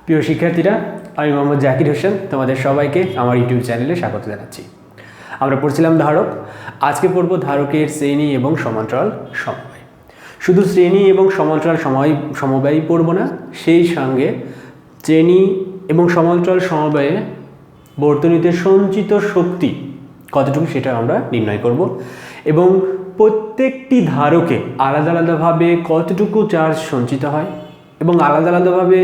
প্রিয় শিক্ষার্থীরা, আমি মোহাম্মদ জাকির হোসেন তোমাদের সবাইকে আমার ইউটিউব চ্যানেলে স্বাগত জানাচ্ছি। আমরা পড়ছিলাম ধারক। আজকে পড়ব ধারকের শ্রেণী এবং সমান্তরাল সমবায়। শুধু শ্রেণী এবং সমান্তরাল সমবায় পড়ব না, সেই সঙ্গে শ্রেণী এবং সমান্তরাল সমবায়ে বর্তনীতে সঞ্চিত শক্তি কতটুকু সেটা আমরা নির্ণয় করব এবং প্রত্যেকটি ধারকে আলাদা আলাদাভাবে কতটুকু চার্জ সঞ্চিত হয় এবং আলাদা আলাদাভাবে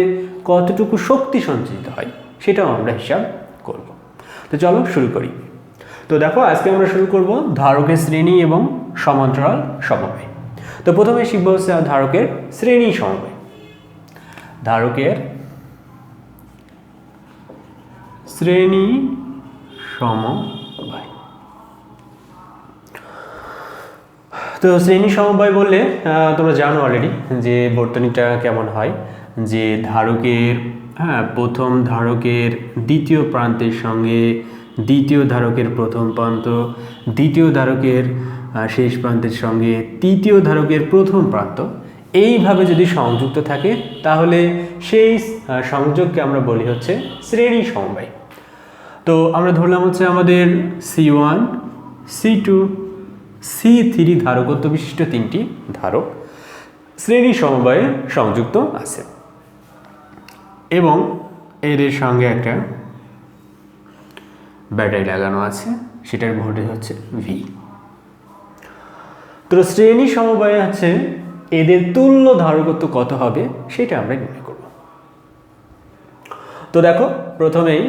কতটুকু শক্তি সঞ্চিত হয় সেটাও আমরা হিসাব করব। তো চলো শুরু করি। তো দেখো, আজকে আমরা শুরু করব ধারকের শ্রেণী এবং সমান্তরাল সমবায়। তো প্রথমে শিখব হচ্ছে ধারকের শ্রেণী সমবায়। ধারকের শ্রেণী সমবায়। তো শ্রেণী সমবায় বললে তোমরা জানো অলরেডি যে বর্তনীটা কেমন হয়, যে ধারকের প্রথম ধারকের দ্বিতীয় প্রান্তের সঙ্গে দ্বিতীয় ধারকের প্রথম প্রান্ত, দ্বিতীয় ধারকের শেষ প্রান্তের সঙ্গে তৃতীয় ধারকের প্রথম প্রান্ত এইভাবে যদি সংযুক্ত থাকে তাহলে সেই সংযোগকে আমরা বলি হচ্ছে শ্রেণী সমবায়। তো আমরা ধরলাম হচ্ছে আমাদের C1, C2, C3 ধারকত্ব বিশিষ্ট তিনটি ধারক শ্রেণী সমবায়ে সংযুক্ত আছে এবং এদের সঙ্গে একটা ব্যাটারি লাগানো আছে, সেটার ভোল্টেজ হচ্ছে V। তো শ্রেণী সমবায়ে হচ্ছে এদের তুল্য ধারকত্ব কত হবে সেটা আমরা নির্ণয় করব। তো দেখো, প্রথমেই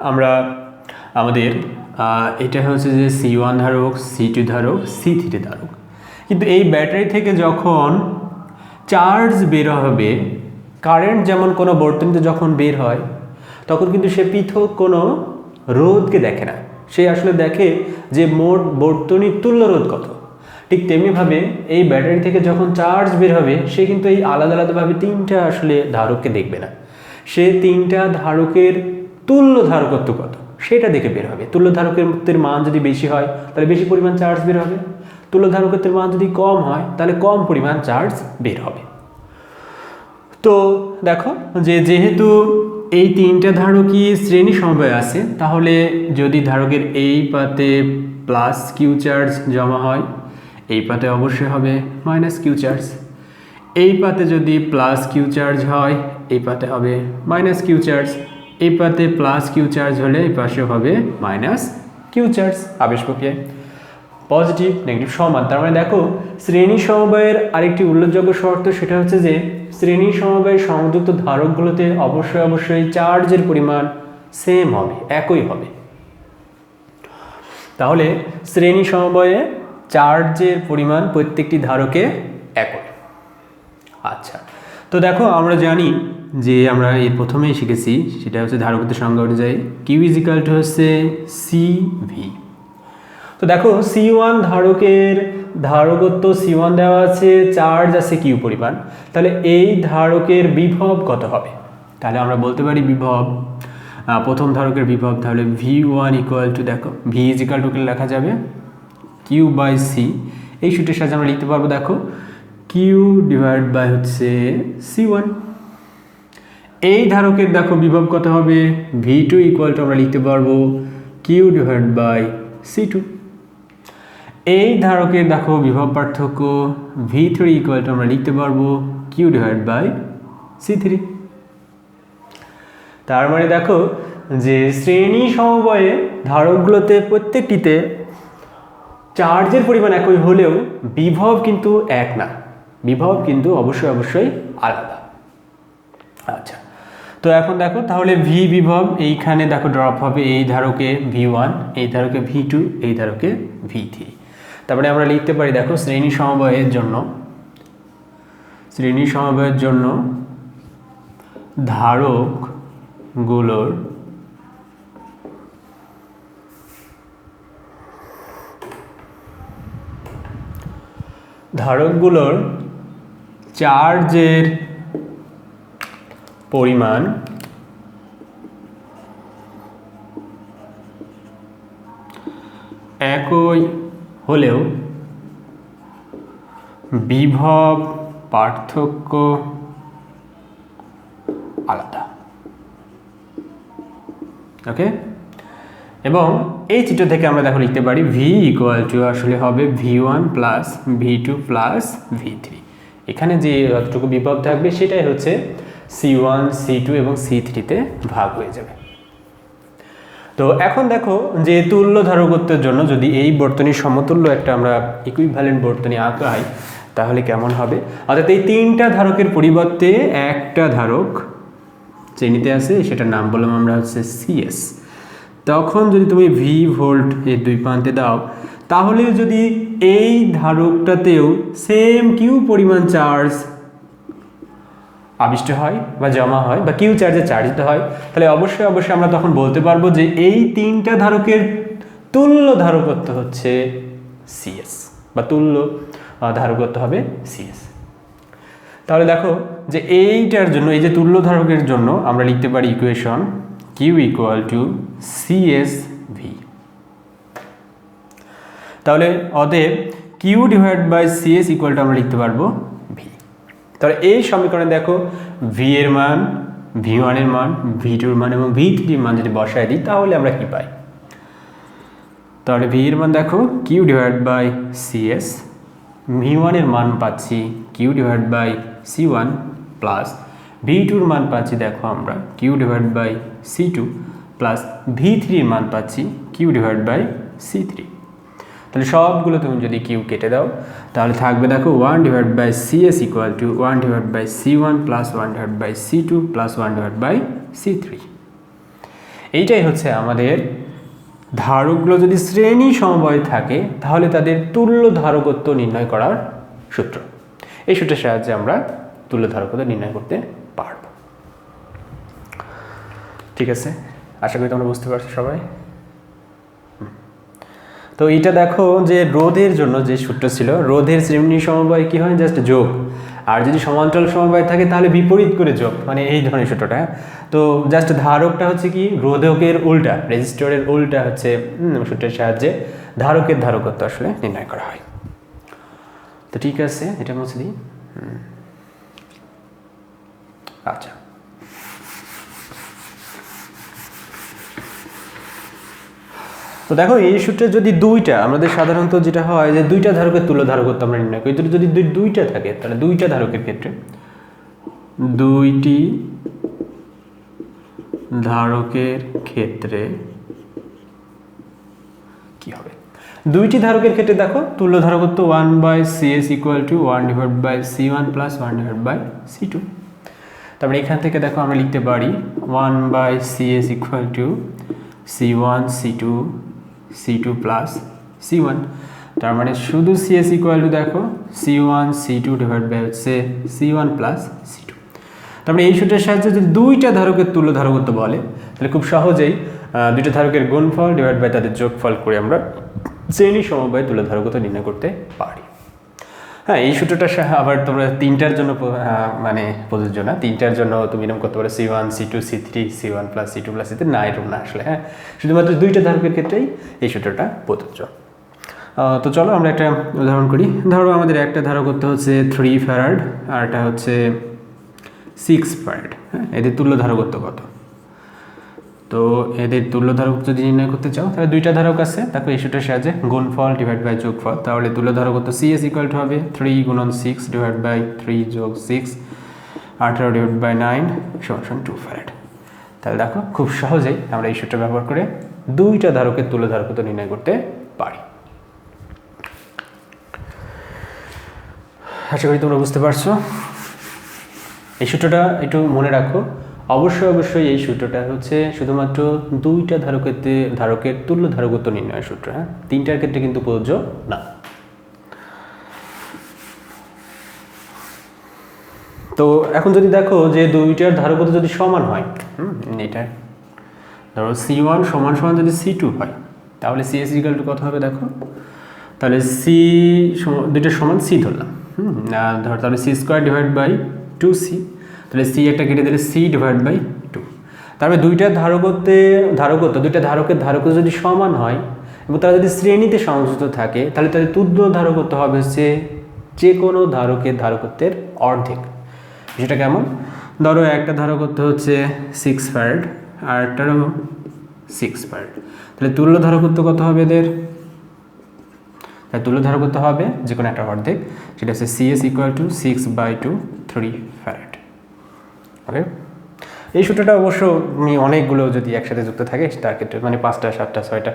আমরা আমাদের এটা হচ্ছে যে C1 ধারক, C2 ধারক, C3 ধারক, কিন্তু এই ব্যাটারি থেকে যখন চার্জ বের হবে, কারেন্ট যেমন কোনো বর্তনীতে যখন বের হয় তখন কিন্তু সে পৃথক কোনো রোধকে দেখে না, সে আসলে দেখে যে মোট বর্তনীর তুল্য রোধ কত। ঠিক তেমনিভাবে এই ব্যাটারি থেকে যখন চার্জ বের হবে সে কিন্তু এই আলাদা আলাদাভাবে তিনটা আসলে ধারককে দেখবে না, সে তিনটা ধারকের তুল্য ধারকত্ব কত সেটা দেখে বের হবে। তুল্য ধারকত্বের মান যদি বেশি হয় তাহলে বেশি পরিমাণ চার্জ বের হবে, তুল্য ধারকত্বের মান যদি কম হয় তাহলে কম পরিমাণ চার্জ বের হবে। তো দেখো, যেহেতু এই তিনটা ধারকই শ্রেণী সমবায়ে আছে, তাহলে যদি ধারকের এই পাতে প্লাস কিউ চার্জ জমা হয়, এই পাতে অবশ্যই হবে মাইনাস কিউ চার্জ। এই পাতে যদি প্লাস কিউ চার্জ হয়, এই পাতে হবে মাইনাস কিউ চার্জ। এই পাতে প্লাস কিউ চার্জ হলে এই পাশে হবে মাইনাস কিউ চার্জ। আবেশ প্রক্রিয়ায় পজিটিভ নেগেটিভ সমান। তার মানে দেখো, শ্রেণী সমবায়ের আরেকটি উল্লেখযোগ্য শর্ত সেটা হচ্ছে যে শ্রেণী সমবায়ে সংযুক্ত ধারকগুলোতে অবশ্যই চার্জের পরিমাণ সেম হবে, একই হবে। তাহলে শ্রেণী সমবায়ে চার্জের পরিমাণ প্রত্যেকটি ধারকে একই। আচ্ছা, তো দেখো, আমরা জানি যে আমরা এই প্রথমেই শিখেছি, সেটা হচ্ছে ধারকত্বের সংজ্ঞা অনুযায়ী কিউ ইজ ইকুয়াল টু হচ্ছে CV। তো দেখো, C1 ধারকের ধারকত্ব C1 দেওয়া আছে, চার্জ আছে কিউ পরিমাণ, তাহলে এই ধারকের বিভব কত হবে? তাহলে আমরা বলতে পারি বিভব, প্রথম ধারকের বিভব তাহলে V1 ইকুয়াল টু, দেখো V ইজ ইকুয়াল টু লেখা যাবে কিউ বাই সি। এই সূত্রের সাথে আমরা লিখতে পারবো, দেখো কিউ ডিভাইড বাই হচ্ছে C1। এই ধারকের দেখো বিভব কত হবে? V2 ইকুয়াল টু আমরা লিখতে পারবো কিউ ডিভাইড বাই C2। এই ধারকের দেখো বিভব পার্থক্য V3 ইকুয়াল টু আমরা লিখতে পারবো কিউ ডিভাইড বাই C3। তার মানে দেখো যে শ্রেণী সমবায়ে ধারকগুলোতে প্রত্যেকটিতে চার্জের পরিমাণ একই হলেও বিভব কিন্তু এক না, বিভব কিন্তু অবশ্যই আলাদা। আচ্ছা, তো এখন দেখো, তাহলে V বিভব এইখানে দেখো ড্রপ হবে, এই ধারকে V1, এই ধারকে V2, এই ধারকে V3। তারপরে আমরা লিখতে পারি, দেখো শ্রেণী সমবায়ের জন্য ধারকগুলোর চার্জের পরিমাণ একই হলেও বিভব পার্থক্য আলাদা। ওকে, এবং এই চিত্র থেকে আমরা দেখো লিখতে পারি ভি ইকুয়াল টু আসলে হবে V1 plus V2 plus V3। এখানে যে যতটুকু বিভব থাকবে সেটাই হচ্ছে C1 C2 এবং C3-তে ভাগ হয়ে যাবে। তো এখন দেখো যে তুল্য ধারকত্বের জন্য যদি এই বর্তনীর সমতুল্য একটা আমরা ইকুইভ্যালেন্ট বর্তনী আঁকাই তাহলে কেমন হবে, অর্থাৎ এই তিনটা ধারকের পরিবর্তে একটা ধারক শ্রেণীতে আছে, সেটার নাম বললাম আমরা হচ্ছে CS। তখন যদি তুমি ভি ভোল্ট এর দুই প্রান্তে দাও তাহলে যদি এই ধারকটাতেও সেম কিউ পরিমাণ চার্জ আবিষ্ট হয় বা জমা হয় বা কিউ চার্জে চার্জিত হয়, তাহলে অবশ্যই আমরা তখন বলতে পারবো যে এই তিনটা ধারকের তুল্য ধারকত্ব হচ্ছে CS বা তুল্য ধারকত্ব হবে CS। তাহলে দেখো যে এইটার জন্য, এই যে তুল্য ধারকের জন্য আমরা লিখতে পারি equation Q equal to CSV। তাহলে অতএব Q divide by CS equal to আমরা লিখতে পারবো V। তাহলে এই সমীকরণে দেখো ভি এর মান, V1 এর মান, V2 এর মান এবং V3 এর মান যদি বসায় দিই তাহলে আমরা কি পাই, তাহলে ভি এর মান দেখো Q divide by CS, V1 এর মান পাচ্ছি Q divide by C1 plus V2 এর মান পাচ্ছি দেখো আমরা Q divide by C2 plus V3 এর মান পাচ্ছি কিউ ডিভাইড বাই C3। তাহলে সবগুলো তুমি যদি কিউ কেটে দাও তাহলে থাকবে দেখো 1 divide by CS equal to 1 divide by C1 plus 1 divide by C2 plus 1 divide by C3। এইটাই হচ্ছে আমাদের ধারকগুলো যদি শ্রেণী সমবায় থাকে তাহলে তাদের তুল্য ধারকত্ব নির্ণয় করার সূত্র। এই সূত্রের সাহায্যে আমরা তুল্য ধারকত্ব নির্ণয় করতে পারব। ঠিক আছে, আশা করি তোমরা বুঝতে পারছো সবাই। তো এটা দেখো যে রোধের জন্য যে সূত্র ছিল, রোধের শ্রেণী সমবায় কি হয়, জাস্ট যোগ, আর যদি সমান্তরাল সমবায় থাকে তাহলে বিপরীত করে যোগ, মানে এই ধরনের সূত্রটা। তো জাস্ট ধারকটা হচ্ছে কি রোধকের উল্টা, রেজিস্টরের উল্টা হচ্ছে সূত্রের সাহায্যে ধারকের ধারকত্ব আসলে নির্ণয় করা হয়। তো ঠিক আছে, এটা মুছে দিই। আচ্ছা, তো দেখো এই সূত্রে যদি দুইটা, আমাদের সাধারণত যেটা হয় যে দুইটা ধারকের তুল্য ধারকত্ব আমরা নির্ণয় করি, যদি দুইটা থাকে তাহলে দুইটা ধারকের ক্ষেত্রে দুইটি ধারকের ক্ষেত্রে কি হবে, দুইটি ধারকের ক্ষেত্রে দেখো তুল্য ধারকত্ব 1 by CS equal to 1 divide by C1 plus 1 divide by C2। তারপরে এখান থেকে দেখো আমরা লিখতে পারি 1 by CS equal to C1 C2 C2 plus C1। তার মানে শুধু CS ইকুয়াল টু দেখো C1 C2 ডিভাইড বাই হচ্ছে C1 প্লাস C2। তার মানে এই সূত্রের সাহায্যে যদি দুইটা ধারকের তুল্য ধারকত্ব বলে তাহলে খুব সহজেই দুইটা ধারকের গুণফল ডিভাইড বাই তাদের যোগফল করে আমরা শ্রেণী সমবায় তুল্য ধারকত্ব নির্ণয় করতে পারি। হ্যাঁ, এই সূত্রটা আবার তোমরা তিনটার জন্য মানে প্রযোজ্য না, তিনটার জন্য তুমি এরকম করতে পারো C1 C2 C3 C1 plus C2 plus C3 না, এরকম না আসলে। হ্যাঁ, শুধুমাত্র দুইটা ধারকের ক্ষেত্রেই এই সূত্রটা প্রযোজ্য। তো চলো আমরা একটা উদাহরণ করি। ধরো আমাদের একটা ধারকত্ব হচ্ছে 3 ফ্যারাড আর এটা হচ্ছে 6 ফ্যারাড। হ্যাঁ, এদের তুল্য ধারকত্ব কত? তো এদের তুল্য ধারক যদি নির্ণয় করতে চাও তাহলে দুইটা ধারক আছে, দেখো এই সূত্রের সাহায্যে গুণফল ডিভাইড বাই যোগফল, তাহলে তুল্য ধারকত্ব CS ইকুয়াল টু হবে 3 গুণন 6 ডিভাইড বাই 3 যোগ 6 18 ডিভাইড বাই 9 সমান 2 ফ্যারাড। তাহলে দেখো খুব সহজেই আমরা এই সূত্র ব্যবহার করে দুইটা ধারকের তুল্য ধারকত্ব নির্ণয় করতে পারি। আশা করি তোমরা বুঝতে পারছো। এই সূত্রটা একটু মনে রাখো, অবশ্যই এই সূত্রটা হচ্ছে শুধুমাত্র দুইটা ধারকের তুল্য ধারকত্ব নির্ণয়ের সূত্র। হ্যাঁ, তিনটার ক্ষেত্রে কিন্তু প্রযোজ্য না। তো এখন যদি দেখো যে দুইটার ধারকত্ব যদি সমান হয়, এটা ধরো C1 সমান সমান যদি C2 হয় তাহলে CS ইকুয়াল টু কত হবে দেখো, তাহলে C দুইটা সমান C ধরলাম, ধর তাহলে C square divide by 2C, তাহলে C একটা কেটে দিলে C ডিভাইড বাই 2। তারপরে দুইটা দুইটা ধারকের ধারকত্ব যদি সমান হয় এবং তারা যদি শ্রেণীতে সংযুক্ত থাকে তাহলে তাদের তুল্য ধারকত্ব হবে হচ্ছে যে কোনো ধারকের ধারকত্বের অর্ধেক। সেটা কেমন, ধরো একটা ধারকত্ব হচ্ছে 6 ফ্যারাড আর একটারও 6 ফ্যারাড। তাহলে তুল্য ধারকত্ব কত হবে এদের? তুল্য ধারকত্ব হবে যে কোনো একটা অর্ধেক, সেটা হচ্ছে CS ইকুয়াল টু 6/2 3 ফ্যারাড। ওকে, এই সূত্রটা অবশ্য অনেকগুলো যদি একসাথে যুক্ত থাকে তার ক্ষেত্রে মানে 5টা 7টা 6টা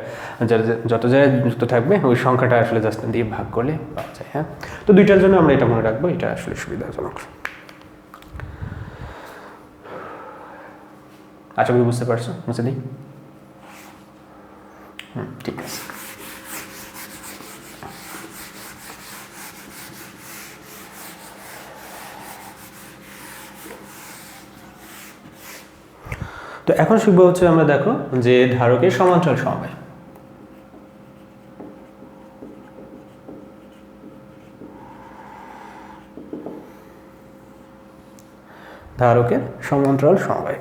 যত জায়গায় যুক্ত থাকবে ওই সংখ্যাটা আসলে জাস্ট দিয়ে ভাগ করলে পাওয়া যায়। হ্যাঁ, তো দুইটার জন্য আমরা এটা মনে রাখবো, এটা আসলে সুবিধাজনক। আশা করি বুঝতে পারছো মুছে দিই। ঠিক আছে। তো এখন শিখবো হচ্ছে আমরা দেখো যে ধারকের সমান্তরাল সমবায়। ধারকের সমান্তরাল সমবায়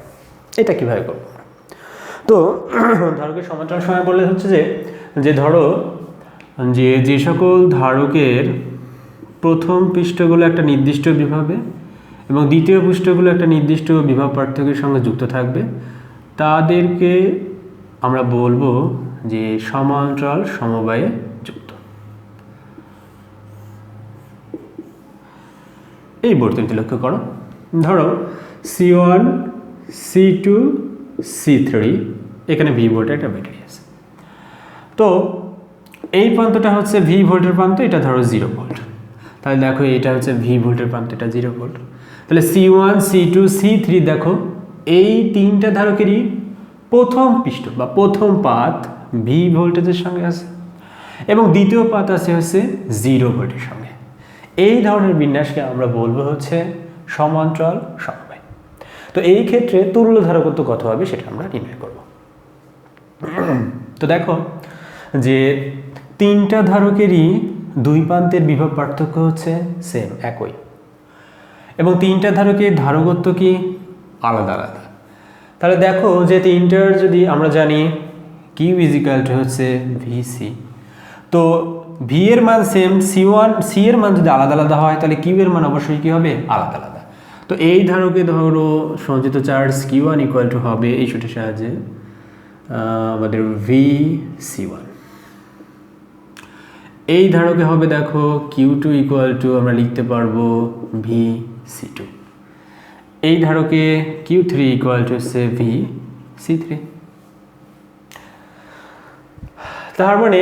এটা কিভাবে করব? তো ধারকের সমান্তরাল সমবায় বললে হচ্ছে যে ধরো যে সকল ধারকের প্রথম পৃষ্ঠগুলো একটা নির্দিষ্ট বিভবে এবং দ্বিতীয় পৃষ্ঠগুলো একটা নির্দিষ্ট বিভব পার্থক্যের সঙ্গে যুক্ত থাকবে, তাদেরকে আমরা বলবো যে সমান্তরাল সমবায়ে যুক্ত। এই বর্তনীটি লক্ষ্য করো, ধরো C1 C2 C3 এখানে V ভোল্টের একটা ব্যাটারি আছে। তো এই প্রান্তটা হচ্ছে V ভোল্টের প্রান্ত, এটা ধরো 0 ভোল্ট। তাহলে দেখো এটা হচ্ছে V ভোল্টের প্রান্ত, এটা 0 ভোল্ট। তাহলে C1 C2 C3 দেখো এই তিনটা ধারকেরই প্রথম পৃষ্ঠ বা প্রথম পাত V ভোল্টেজের সঙ্গে আছে এবং দ্বিতীয় পাত আছে হচ্ছে 0 ভোল্টের সঙ্গে। এই ধরনের বিন্যাসকে আমরা বলবো হচ্ছে সমান্তরাল সমবায়। তো এই ক্ষেত্রে তুল্য ধারকত্ব কত হবে সেটা আমরা নির্ণয় করব। তো দেখো যে তিনটা ধারকেরই দুই প্রান্তের বিভব পার্থক্য হচ্ছে সেম, একই, এবং তিনটা ধারকের ধারকত্ব কি আলাদা আলাদা। তাহলে দেখো যে তিনটার যদি আমরা জানি কিউ ইজিক্যাল টু হচ্ছে ভিসি, তো ভি এর মান সেম, সি এর মান যদি আলাদা আলাদা হয় তাহলে কিউ এর মান অবশ্যই কি হবে আলাদা আলাদা। তো এই ধারকে ধরো সঞ্চিত চার্জ Q1 ইকুয়াল টু হবে এই সূত্রের সাহায্যে আমাদের VC1। এই ধারকে হবে দেখো Q2 ইকুয়াল টু আমরা লিখতে পারবো VC2। এই ধারকে Q3 ইকুয়াল টু হচ্ছে VC3। তার মানে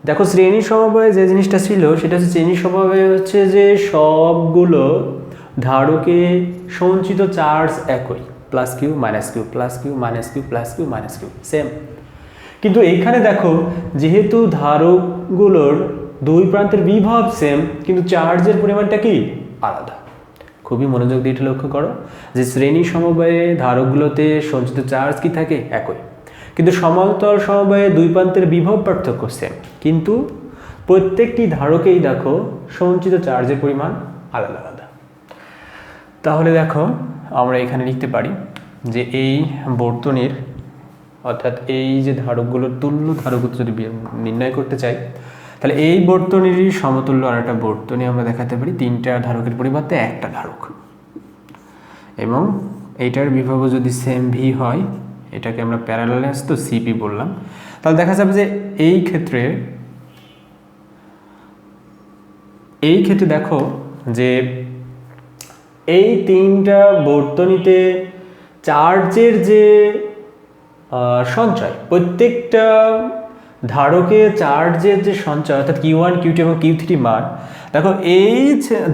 দেখো শ্রেণী সমবায়ে যে জিনিসটা ছিল সেটা হচ্ছে শ্রেণী সমবায়ে হচ্ছে যে সবগুলো ধারকে সঞ্চিত চার্জ একই, plus Q minus Q plus Q minus Q plus Q minus Q same. কিন্তু এইখানে দেখো যেহেতু ধারকগুলোর দুই প্রান্তের বিভব সেম কিন্তু চার্জের পরিমাণটা কি আলাদা। খুবই মনোযোগ দিয়ে এটা লক্ষ্য করো যে শ্রেণী সমবায়ে ধারকগুলোতে সঞ্চিত চার্জ কি থাকে একই, কিন্তু সমান্তরাল সমবায়ে দুই প্রান্তের বিভব পার্থক্য সেম, কিন্তু প্রত্যেকটি ধারকেই দেখো সঞ্চিত চার্জের পরিমাণ আলাদা আলাদা। তাহলে দেখো আমরা এখানে লিখতে পারি যে এই বর্তনীর অর্থাৎ এই যে ধারকগুলোর তুল্য ধারকত্ব যদি নির্ণয় করতে চাই তাহলে এই বর্তনীরই সমতুল্য আর একটা বর্তনী আমরা দেখাতে পারি তিনটা ধারকের পরিবর্তে একটা ধারক, এবং এইটার বিভব যদি সেম ভি হয় এটাকে আমরা প্যারালালেন্স তো সিপি বললাম। তাহলে দেখা যাবে যে এই ক্ষেত্রে দেখো যে এই তিনটা বর্তনীতে চার্জের যে সঞ্চয়, প্রত্যেকটা ধারকে চার্জের যে সঞ্চয় অর্থাৎ Q1 Q2 এবং Q3 মান দেখো এই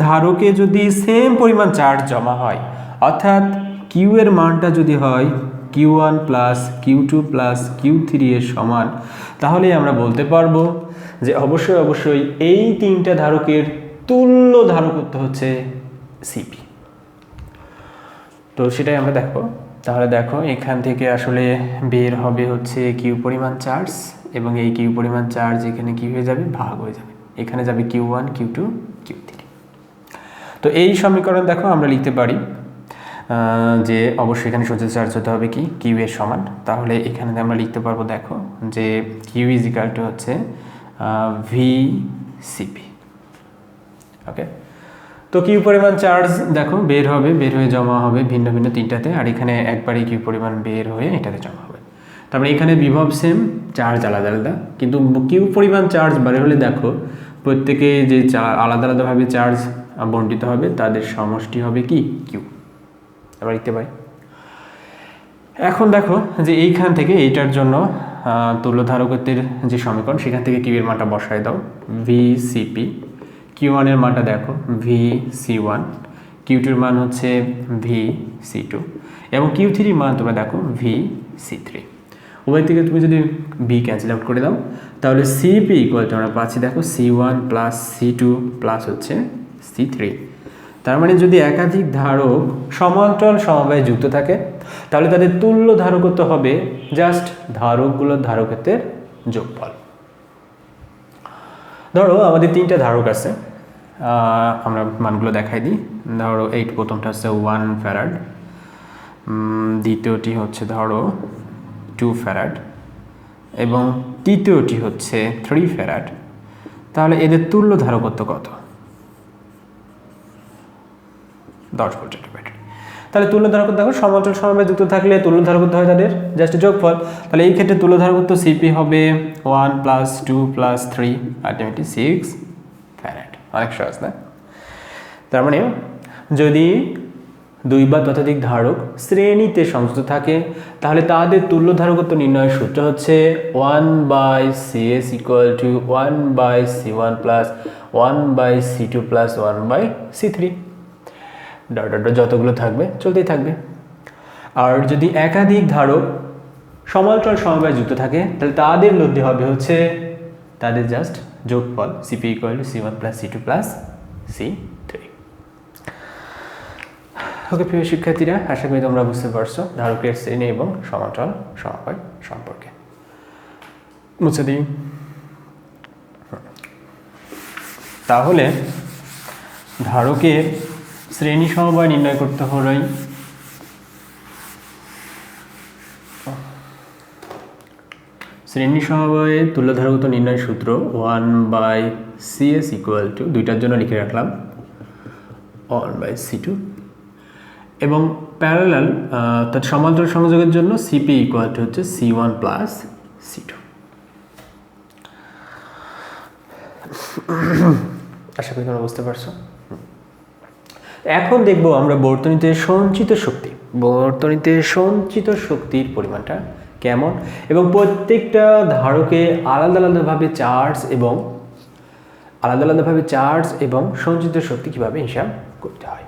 ধারকে যদি সেম পরিমাণ চার্জ জমা হয় অর্থাৎ কিউ এর মানটা যদি হয় Q1 plus Q2 plus Q3 এর সমান, তাহলে আমরা বলতে পারবো যে অবশ্যই এই তিনটা ধারকের তুল্য ধারকত্ব হচ্ছে সিপি। তো সেটাই আমরা দেখো। তাহলে দেখো এখান থেকে আসলে বের হবে হচ্ছে কিউ পরিমাণ চার্জ এবং এই কিউ পরিমাণ চার্জ এখানে কি হয়ে যাবে ভাগ হয়ে যাবে, এখানে যাবে Q1 Q2 Q3। তো এই সমীকরণ দেখো আমরা লিখতে পারি যে অবশ্যই এখানে সঞ্চিত চার্জ হতে হবে কি কিউ এর সমান। তাহলে এখানে আমরা লিখতে পারবো দেখো যে কিউ ইজ ইকুয়াল টু হচ্ছে VCP। ওকে, তো কিউ পরিমাণ চার্জ দেখো বের হয়ে জমা হবে ভিন্ন ভিন্ন তিনটাতে, আর এখানে একবারই কিউ পরিমাণ বের হয়ে এটাতে জমা হবে। তারপরে এখানে বিভব সেম, চার্জ আলাদা আলাদা, কিন্তু কিউ পরিমাণ চার্জ বাড়ে হলে দেখো প্রত্যেকে যে আলাদা আলাদাভাবে চার্জ বণ্টিত হবে তাদের সমষ্টি হবে কি কিউ। আমরা লিখতে পারি। এখন দেখো যে এইখান থেকে এইটার জন্য তুল্য ধারকত্বের যে সমীকরণ সেখান থেকে কিউ এর মানটা বসায় দাও, ভি সিপি। কিউ ওয়ানের মানটা দেখো ভি সি ওয়ান, কিউ টুর মান হচ্ছে ভি সি টু, এবং কিউ থ্রির মান তোমরা দেখো ভি সি থ্রি। উভয় থেকে তুমি যদি ভি ক্যান্সেল আউট করে দাও তাহলে সিপি ইকুয়াল টু আমরা পাচ্ছি দেখো C one plus C two plus হচ্ছে সি থ্রি। তার মানে যদি একাধিক ধারক সমান্তরাল সমবায়ে যুক্ত থাকে তাহলে তাদের তুল্য ধারকত্ব হবে জাস্ট ধারকগুলোর ধারকত্বের যোগফল। ধরো আমাদের তিনটা ধারক আছে, আমরা মানগুলো দেখাই দিই। ধরো এই প্রথমটা হচ্ছে 1 ফ্যারাড, দ্বিতীয়টি হচ্ছে ধরো 2 ফ্যারাড এবং তৃতীয়টি হচ্ছে 3 ফ্যারাড। তাহলে এদের তুল্য ধারকত্ব কত? 10 ভোল্টের ব্যাটারি। তাহলে তুল্য ধারকত্ব দেখো সমান্তরাল সমবায়ে যুক্ত থাকলে তুল্য ধারকত্ব হয় তাদের জাস্ট যোগফল। তাহলে এই ক্ষেত্রে তুল্য ধারকত্ব সিপি হবে 1 প্লাস 2 প্লাস 3 আলটিমেটলি 6 ফ্যারাড। অনেক সহজ না? তার মানে যদি দুই বা ততোধিক ধারক শ্রেণীতে সংযুক্ত থাকে তাহলে তাদের তুল্য ধারকত্ব নির্ণয়ের সূত্র হচ্ছে 1/Cs equal to 1/C1 plus 1/C2 plus 1/C3। Dot dot যতগুলো থাকবে চলতেই থাকবে। আর যদি একাধিক ধারক সমান্তরাল সমবায়ে যুক্ত থাকে তাহলে তাদের লব্ধি হবে হচ্ছে তাদের জাস্ট যোগফল, CP equal to C one plus C two plus C three. Okay প্রিয় শিক্ষার্থীরা, আশা করি তোমরা বুঝতে পারছো ধারকের শ্রেণী এবং সমান্তরাল সমবায় সম্পর্কে। মুছে দিই। তাহলে ধারকের শ্রেণী সমবায় নির্ণয় করতে হলেই শ্রেণী সমবায়ে তুল্য ধারকত্ব নির্ণয় সূত্র 1/Cs ইকুয়াল টু, দুইটার জন্য লিখে রাখলাম 1/C2, এবং প্যারালাল অর্থাৎ সমান্তরাল সংযোগের জন্য সিপি ইকুয়াল টু হচ্ছে C1 প্লাস C2। আশা করি তোমরা বুঝতে পারছো। এখন দেখবো আমরা বর্তনীতে সঞ্চিত শক্তির পরিমাণটা কেমন এবং প্রত্যেকটা ধারকে আলাদা আলাদাভাবে চার্জ এবং সঞ্চিত শক্তি কিভাবে হিসাব করতে হয়।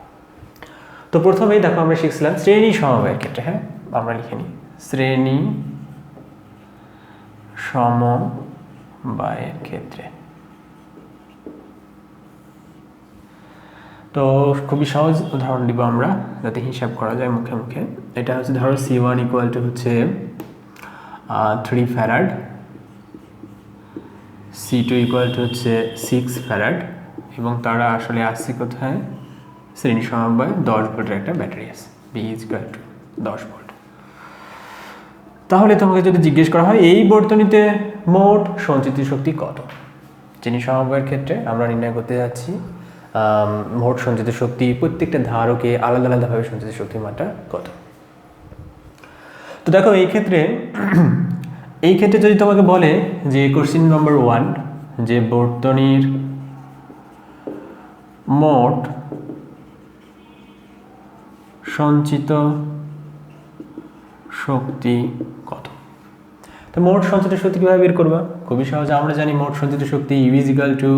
তো প্রথমেই দেখো আমরা শিখছিলাম শ্রেণী সমবায়ের ক্ষেত্রে। হ্যাঁ, আমরা লিখে নিই শ্রেণী সমবায়ের ক্ষেত্রে। তো খুবই সহজ উদাহরণ দিব আমরা যাতে হিসাব করা যায় মুখে মুখে। এটা হচ্ছে ধরো C1 ইকুয়াল টু হচ্ছে 3 ফ্যারাড, C2 ইকুয়াল টু হচ্ছে 6 ফ্যারাড, এবং তারা আসলে আসছে কোথায়? শ্রেণী সমবায় 10 ভোল্টের একটা ব্যাটারি আছে, B ইকুয়াল টু 10 ভোল্ট। তাহলে তোমাকে যদি জিজ্ঞেস করা হয় এই বর্তনীতে মোট সঞ্চিত শক্তি কত, শ্রেণী সমবায়ের ক্ষেত্রে আমরা নির্ণয় করতে যাচ্ছি মোট সঞ্চিত শক্তি, প্রত্যেকটা ধারকে আলাদা আলাদাভাবে সঞ্চিত শক্তির মাত্রা কত। তো দেখো এই ক্ষেত্রে যদি তোমাকে বলে যে কোশ্চেন নম্বর 1 যে বর্তনীর মোট সঞ্চিত শক্তি কত, তো মোট সঞ্চিত শক্তি কিভাবে বের করবা? খুবই সহজ, আমরা জানি মোট সঞ্চিত শক্তি U is equal to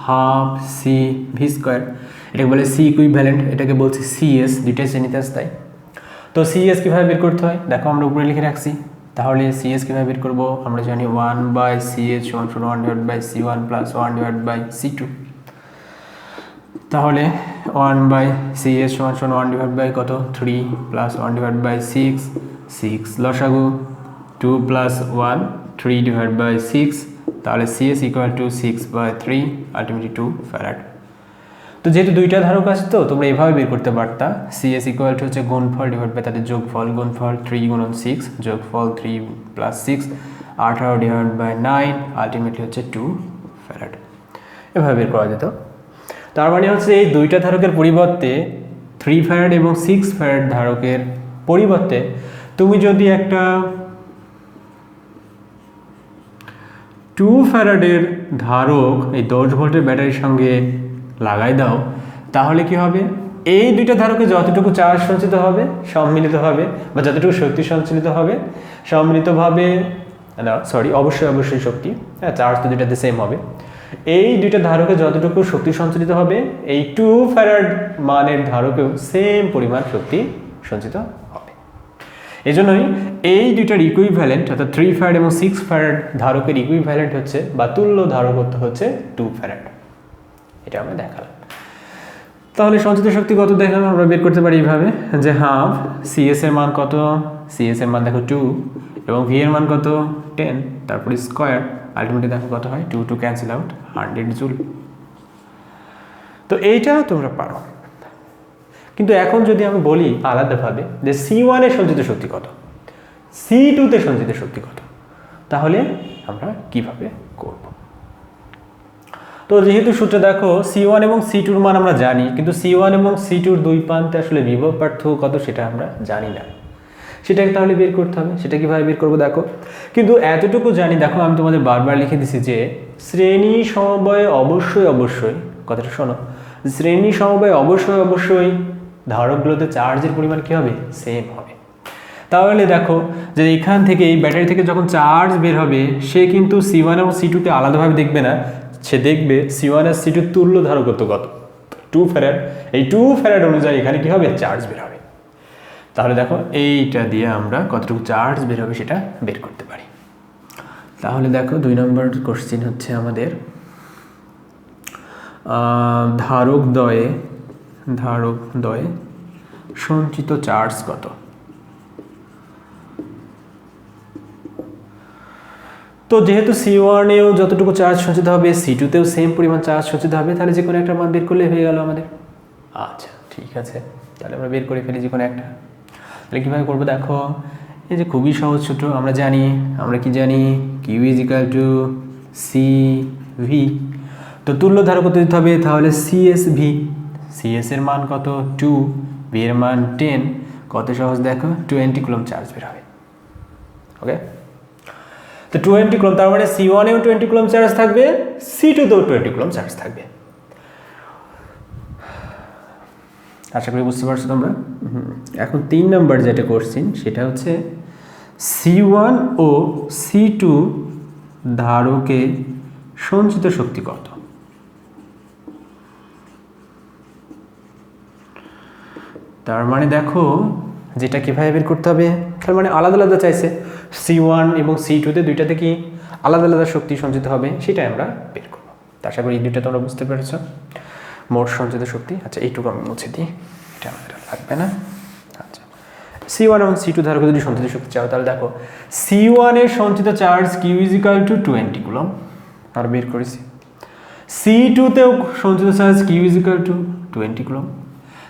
half C V square, এটাকে বলে সি ইকুইভ্যালেন্ট, এটাকে বলছি সিএস, দুইটাই শ্রেণীতে আছে তাই। তো সিএস কীভাবে বের করতে হয় দেখো আমরা উপরে লিখে রাখছি। তাহলে সিএস কীভাবে বের করবো? আমরা জানি 1/CH = 1/C1 প্লাস 1/C2। তাহলে 1/CH = 1/ কত 3 প্লাস 1/6, 6 লসাগু 2 প্লাস 1 3/6, তাহলে CS equal two 6/3 ultimately 2 farad. তো যেহেতু দুইটা ধারক আছে তো তোমরা এভাবে বের করতে পারতা, CS ইকুয়াল টু হচ্ছে গুণফল ডিভাইড বাই তাদের যোগফল, গুণফল 3 গুণন 6 যোগফল 3 প্লাস 6 18 ডিভাইড বাই 9 আলটিমেটলি হচ্ছে 2 ফ্যারাড। এভাবে বের করা যেত। তার মানে হচ্ছে এই দুইটা ধারকের পরিবর্তে 3 ফ্যারাড এবং 6 ফ্যারাড ধারকের পরিবর্তে তুমি যদি একটা 2 ফ্যারাডের ধারক এই 10 ভোল্টের ব্যাটারির সঙ্গে লাগাই দাও, তাহলে কি হবে? এই দুইটা ধারকে যতটুকু চার্জ সঞ্চিত হবে সম্মিলিতভাবে, বা যতটুকু শক্তি সঞ্চালিত হবে সম্মিলিতভাবে, অবশ্যই শক্তি, হ্যাঁ, চার্জ তো দুইটাতে সেম হবে। এই দুইটা ধারকে যতটুকু শক্তি সঞ্চালিত হবে, এই 2 ফ্যারাড মানের ধারকেও সেম পরিমাণ শক্তি সঞ্চিত হবে। এই জন্যই এই দুইটার ইকুইভ্যালেন্ট অর্থাৎ 3 ফ্যারাড এবং 6 ফ্যারাড ধারকের ইকুইভ্যালেন্ট হচ্ছে বা তুল্য ধারকত্ব হচ্ছে 2 ফ্যারাড। এটা আমরা দেখালাম। তাহলে সঞ্চিত শক্তি কত দেখালাম, আমরা বের করতে পারি এইভাবে যে হাফ সিএস এর মান কত, সিএস এর মান দেখো 2 এবং ভি এর মান কত 10, তারপরে স্কোয়ার, আলটিমেটলি দেখো কত হয় 2 ক্যান্সেল আউট 100 জুল। তো এইটা তোমরা পারো। কিন্তু এখন যদি আমি বলি আলাদাভাবে যে C1 এর সঞ্চিত শক্তি কত, C2 তে সঞ্চিত শক্তি কত, তাহলে আমরা কিভাবে করব? তো যেহেতু সূত্রে দেখো C1 এবং C2 মান আমরা জানি, কিন্তু C1 এবং C2 দুই প্রান্তে আসলে বিভব পার্থক্য কত সেটা আমরা জানি না। সেটাকে তাহলে বের করতে হবে। সেটা কিভাবে বের করবো দেখো, কিন্তু এতটুকু জানি, দেখো আমি তোমাদের বারবার লিখে দিছি যে শ্রেণী সমবায়ে অবশ্যই কথাটা শোনো, শ্রেণী সমবায়ে অবশ্যই ধারকগুলোতে চার্জের পরিমাণ কি হবে? সেম হবে। তাহলে দেখো যে এখান থেকে এই ব্যাটারি থেকে যখন চার্জ বের হবে, সে কিন্তু C1 এবং C2 কে আলাদাভাবে দেখবে না, সে দেখবে C1 আর C2 তুল্য ধারকত্ব কত, 2 ফ্যারাড। এই 2 ফ্যারাড অনুযায়ী এখানে কি হবে? চার্জ বের হবে। তাহলে দেখো এইটা দিয়ে আমরা কতটুকু চার্জ বের হবে সেটা বের করতে পারি। তাহলে দেখো 2 নম্বর কোশ্চেন হচ্ছে আমাদের ধারক দ্বয়ে সঞ্চিত চার্জ কত। তো যেহেতু C1 এও যতটুকু চার্জ সঞ্চিত হবে, C2 তেও সেম পরিমাণ চার্জ সঞ্চিত হবে, তাহলে যে কোনো একটা মান বের করলে হয়ে গেল আমাদের। আচ্ছা ঠিক আছে, তাহলে আমরা বের করে ফেলি যে কোনো একটা। তাহলে কীভাবে করবো দেখো, এই যে খুবই সহজ সূত্র আমরা জানি, আমরা কি জানি Q = CV। তো তুল্য ধারকত্ব দিতে হবে, তাহলে CSV, CS এর মান কত 2, V এর মান 10, কত সহজ দেখো 20 কুলম্ব চার্জ বের হবে। ওকে, তো 20 কুলম্ব, তার মানে C1 এও 20 কুলম্ব চার্জ থাকবে, C2 তেও 20 কুলম্ব চার্জ থাকবে। আশা করি বুঝতে পারছো তোমরা। এখন 3 নম্বর যেটা কোশ্চেন সেটা হচ্ছে C1 ও C2 ধারকে সঞ্চিত শক্তি কত। তার মানে দেখো যেটা কিভাবে বের করতে হবে, তার মানে আলাদা আলাদা চাইছে, C1 এবং C2 তে দুইটাতে কি আলাদা আলাদা শক্তি সঞ্চিত হবে, সেটাই আমরা বের করবো। আশা করি এই দুইটা তোমরা বুঝতে পেরেছ, মোট সঞ্চিত শক্তি। আচ্ছা এইটুকু আমি মুছে দিই, এটা আমাদের লাগবে না। আচ্ছা, C1 এবং C2 ধারকে যদি সঞ্চিত শক্তি চাও, তাহলে দেখো C1 এর সঞ্চিত চার্জ Q = 20 কুলম্ব, আর বের করেছি। C2 তেও সঞ্চিত চার্জ Q = 20 কুলম্ব।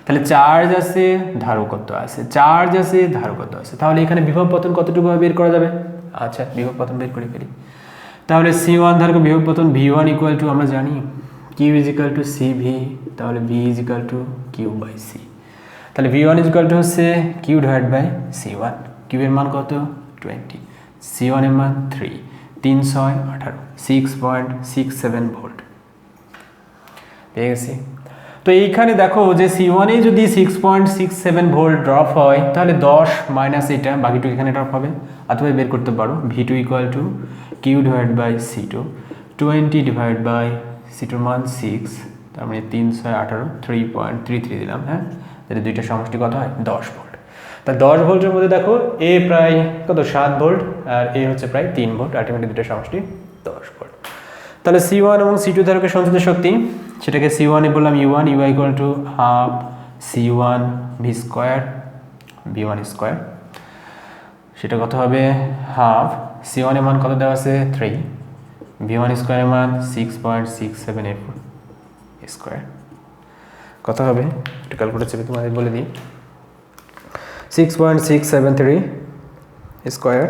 তাহলে চার্জ আছে, ধারকত্ব আছে, চার্জ আছে, ধারকত্ব আছে, তাহলে এখানে বিভব পতন কতটুকু বের করা যাবে। আচ্ছা বিভব পতন বের করে ফেলি। তাহলে C1 ধারক বিভব পতন V1 = আমরা জানি Q = CV, তাহলে V = Q/C। তাহলে V1 = হচ্ছে Q/C1, Q এর মান কত 20, C1 এর মান 3, 3 6 18, 6.67 ভোল্ট পেয়ে গেছি। তো এইখানে দেখো যে C1 এ যদি 6.67 ভোল্ট ড্রপ হয়, তাহলে 10 মাইনাস এটা বাকিটুকু এখানে ড্রপ হবে, অথবা বের করতে পারো V2 = Q/C2, 20/C2 মান 6, তার মানে 3 6 18, 3.33 দিলাম। হ্যাঁ, তাহলে দুইটা সমষ্টি কত হয় 10 ভোল্ট। তা 10 ভোল্টের মধ্যে দেখো A প্রায় কত 7 ভোল্ট আর A হচ্ছে প্রায় 3 ভোল্ট, আলটিমেটলি দুইটা সমষ্টি 10 ভোল্ট। তাহলে C1 এবং C2 ধারকের সঞ্চিত শক্তি, সেটাকে C1 এ বললাম U1, UI = half C1 V² V1², সেটা কত হবে হাফ। C1 এর মান কত দেওয়া আছে 3, V1² এর মান 6.6784 কত হবে, একটু ক্যালকুলেটর চেপে তোমাদের বলে দিই। 6.673 স্কোয়ার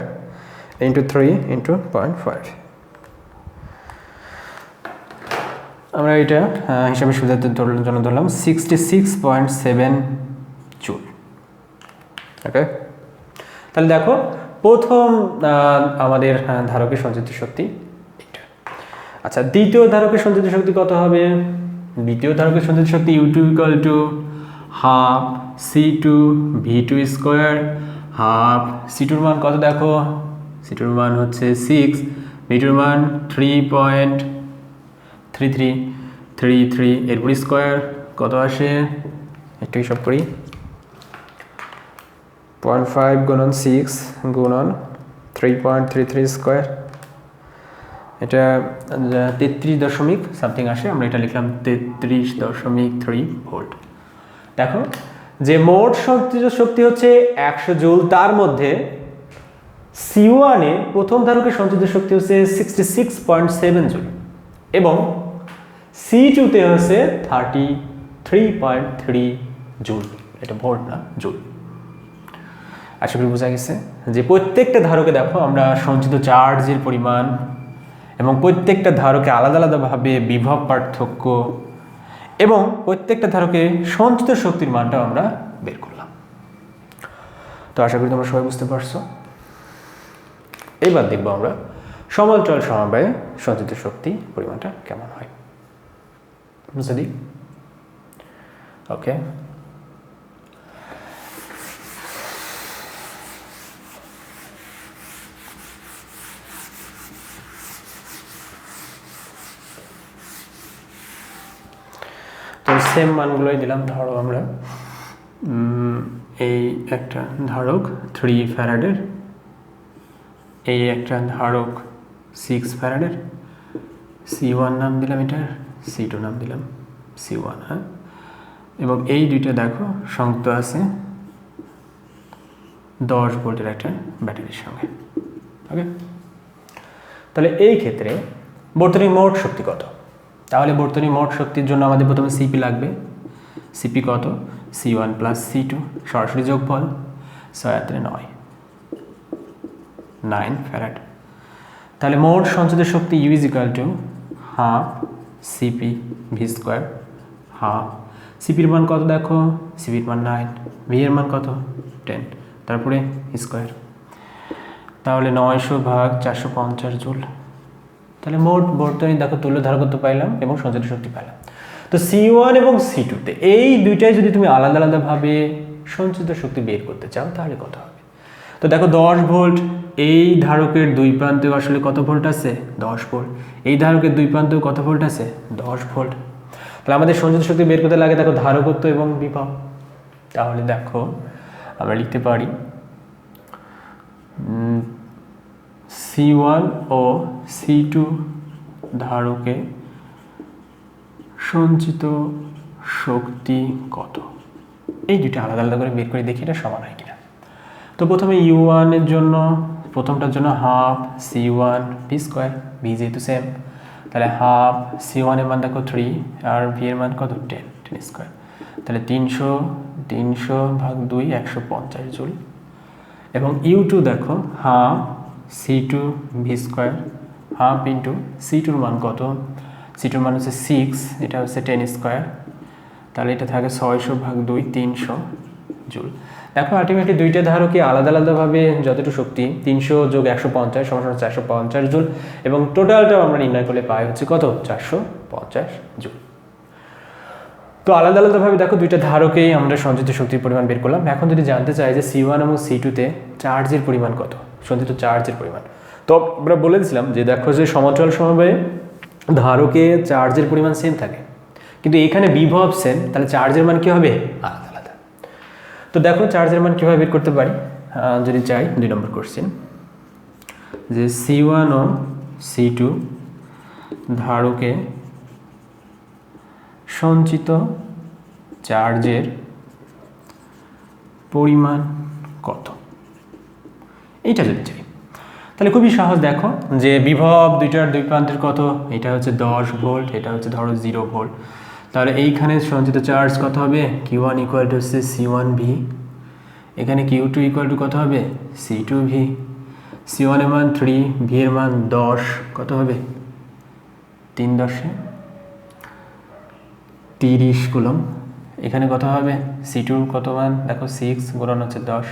ইন্টু 3 ইন্টু 0.5, আমরা এটা হিসাবে সুবিধার্থে জন্য ধরলাম 66.7 জুল। ওকে, তাহলে দেখো প্রথম আমাদের ধারকের সঞ্চিত শক্তি এটা। আচ্ছা, দ্বিতীয় ধারকের সঞ্চিত শক্তি কত হবে? দ্বিতীয় ধারকের সঞ্চিত শক্তি U2 equal to half C2 V2 square, half C2 মান কত দেখো, C2 মান হচ্ছে 6, V2 মান 3.3333, এরপর স্কোয়ার কত আসে একটু হিসাব করি, 0.5 গুণন 6 গুণন 3.33 স্কোয়ার, এটা 33 সামথিং আসে, আমরা এটা লিখলাম 33.3 ভোল্ট। দেখো যে মোট সঞ্চিত শক্তি হচ্ছে 100 জুল, তার মধ্যে C1 এ প্রথম ধারকের সঞ্চিত শক্তি হচ্ছে 66.7 জুল এবং C2 তে হচ্ছে 33.3 জুল, এটা ভোল্ট না জুল। আশা করি বোঝা গেছে যে প্রত্যেকটা ধারকে দেখো আমরা সঞ্চিত চার্জের পরিমাণ এবং প্রত্যেকটা ধারকে আলাদা আলাদাভাবে বিভব পার্থক্য এবং প্রত্যেকটা ধারকে সঞ্চিত শক্তির মানটাও আমরা বের করলাম। তো আশা করি তোমরা সবাই বুঝতে পারছো। এইবার দেখবো আমরা সমান্তরাল সমবায়ে সঞ্চিত শক্তি পরিমাণটা কেমন হয়। বুঝতে দিই, ওকে। তো সেম মানগুলোই দিলাম। ধরো আমরা এই একটা ধারক 3 ফ্যারাডের, এই একটা ধারক 6 ফ্যারাডের, C1 নাম দিলাম, এটার C2 নাম দিলাম C1, হ্যাঁ। এবং এই দুইটা দেখো সংযুক্ত আছে 10 ভোল্টের একটা ব্যাটারির সঙ্গে, ওকে। তাহলে এই ক্ষেত্রে বর্তনীর মোট শক্তি কত? তাহলে বর্তনীর মোট শক্তির জন্য আমাদের প্রথমে সিপি লাগবে। সিপি কত? C1 প্লাস C2 সরাসরি যোগফল 9 ফ্যারাড। তাহলে মোট সঞ্চিত শক্তি U is equal to half CP V square, half সিপির মান কত দেখো, সিপির মান 9, ভি এর মান কত 10, তারপরে স্কোয়ার, তাহলে 900 ভাগ 450 জুল। তাহলে মোট বর্তনী দেখো তুল্য ধারকত্ব পাইলাম এবং সঞ্চিত শক্তি পাইলাম। তো C1 এবং C2 তে এই দুইটাই যদি তুমি আলাদা আলাদাভাবে সঞ্চিত শক্তি বের করতে চাও তাহলে কত হবে? তো দেখো 10 ভোল্ট, এই ধারকের দুই প্রান্তে আসলে কত ভোল্ট আছে? 10 ভোল্ট। এই ধারকের দুই প্রান্তে কত ভোল্ট আছে? 10 ভোল্ট। তাহলে আমাদের সঞ্চিত শক্তি বের করতে লাগে দেখো ধারকত্ব এবং বিভব। তাহলে দেখো আমরা লিখতে পারি C1 ও C2 ধারকে সঞ্চিত শক্তি কত? এই দুটো আলাদা আলাদা করে বের করে দেখি এটা সমান হয় কিনা। তো প্রথমে U1 এর জন্য, প্রথমটার জন্য half C1 V square, V যেহেতু সেম, তাহলে হাফ C1 এর মান দেখো 3 আর ভি এর মান কত 10 স্কোয়ার, তাহলে 300 ভাগ 2 150 জুল। এবং U2 দেখো half C2 V square, half into C2 মান কত, C2 মান হচ্ছে 6, এটা হচ্ছে 10 স্কোয়ার, তাহলে এটা থাকে 600 ভাগ 2 300 জুল। দেখো আলটিমেটলি দুইটা ধারকে আলাদা আলাদাভাবে যতটুকু শক্তি 300 যোগ 150 সমান 450 জুল এবং টোটালটাও আমরা নির্ণয় করলে পাই হচ্ছে কত 450 জুল। তো আলাদা আলাদাভাবে দেখো দুইটা ধারকেই আমরা সঞ্চিত শক্তির পরিমাণ বের করলাম। এখন যদি জানতে চাই যে C1 এবং C2 তে চার্জের পরিমাণ কত, সঞ্চিত চার্জের পরিমাণ, তো আমরা বলে দিয়েছিলাম যে দেখো যে সমান্তরাল সমবায়ে ধারকে চার্জের পরিমাণ সেম থাকে কিন্তু এখানে বিভব সেম, তাহলে চার্জের মান কি হবে? আলাদা আলাদা। তো দেখো চার্জের মান কীভাবে বের করতে পারি, যদি চাই 2 নম্বর কোশ্চেন, যে C1 ও C2 ধারকে সঞ্চিত চার্জের পরিমাণ কত, এইটা যদি চাই তাহলে খুবই সহজ। দেখো যে বিভব দুইটার দুই প্রান্তের কত, এটা হচ্ছে 10 ভোল্ট, এটা হচ্ছে ধরো 0 ভোল্ট, তাহলে এইখানে সঞ্চিত চার্জ কত হবে? Q1 ইকুয়াল টু হচ্ছে C1 ভি, এখানে Q2 ইকুয়াল টু কত হবে? C2 V. C1 এর মান 3, ভি এর মান 10, কত হবে? 3 10 30 কুলম। এখানে কত হবে? C2 কত মান দেখো 6 গুণন হচ্ছে 10,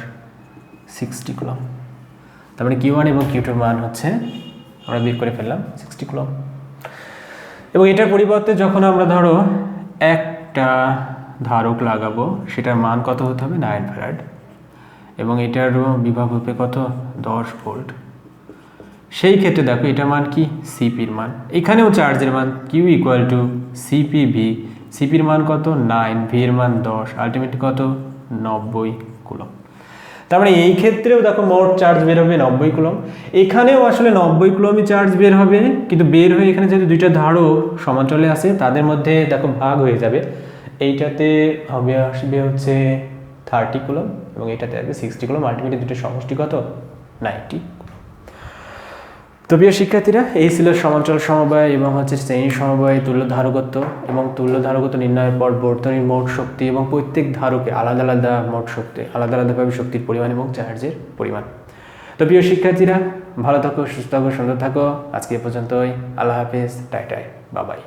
60 কুলম। তারপরে Q1 এবং Q2 মান হচ্ছে আমরা বের করে ফেললাম 60 কুলম। এবং এটার পরিবর্তে যখন আমরা ধরো একটা ধারক লাগাবো, সেটার মান কত হতে হবে 9 ফ্যারাড, এবং এটারও বিভব হবে কত 10 ভোল্ট। সেই ক্ষেত্রে দেখো এটার মান কি সিপির মান, এখানেও চার্জের মান Q equal to CP V, সিপির মান কত 9, ভি এর মান 10, আলটিমেটলি কত 90 কুলম। তার মানে এই ক্ষেত্রেও দেখো মোট চার্জ বের হবে 90 কুলম, এখানেও আসলে 90 কুলমই চার্জ বের হবে, কিন্তু বের হয়ে এখানে যেহেতু দুইটা ধারক সমান্তরালে আছে তাদের মধ্যে দেখো ভাগ হয়ে যাবে, এইটাতে আসবে হচ্ছে 30 কুলম এবং এটাতে আসবে 60 কুলম, আলটিমেটলি দুটো সমষ্টি কত 90। তো প্রিয় শিক্ষার্থীরা, এই ছিল সমান্তরাল সমবায় এবং হচ্ছে শ্রেণী সমবায় তুল্য ধারকত্ব, এবং তুল্য ধারকত্ব নির্ণয়ের পর বর্তনীর মোট শক্তি এবং প্রত্যেক ধারকে আলাদা আলাদা মোট শক্তি, আলাদা আলাদাভাবে শক্তির পরিমাণ এবং চার্জের পরিমাণ। তো প্রিয় শিক্ষার্থীরা, ভালো থাকো, সুস্থ থাকো, সুন্দর থাকো। আজকে এ পর্যন্তই। আল্লাহ হাফেজ, টাই টাই, বাবাই।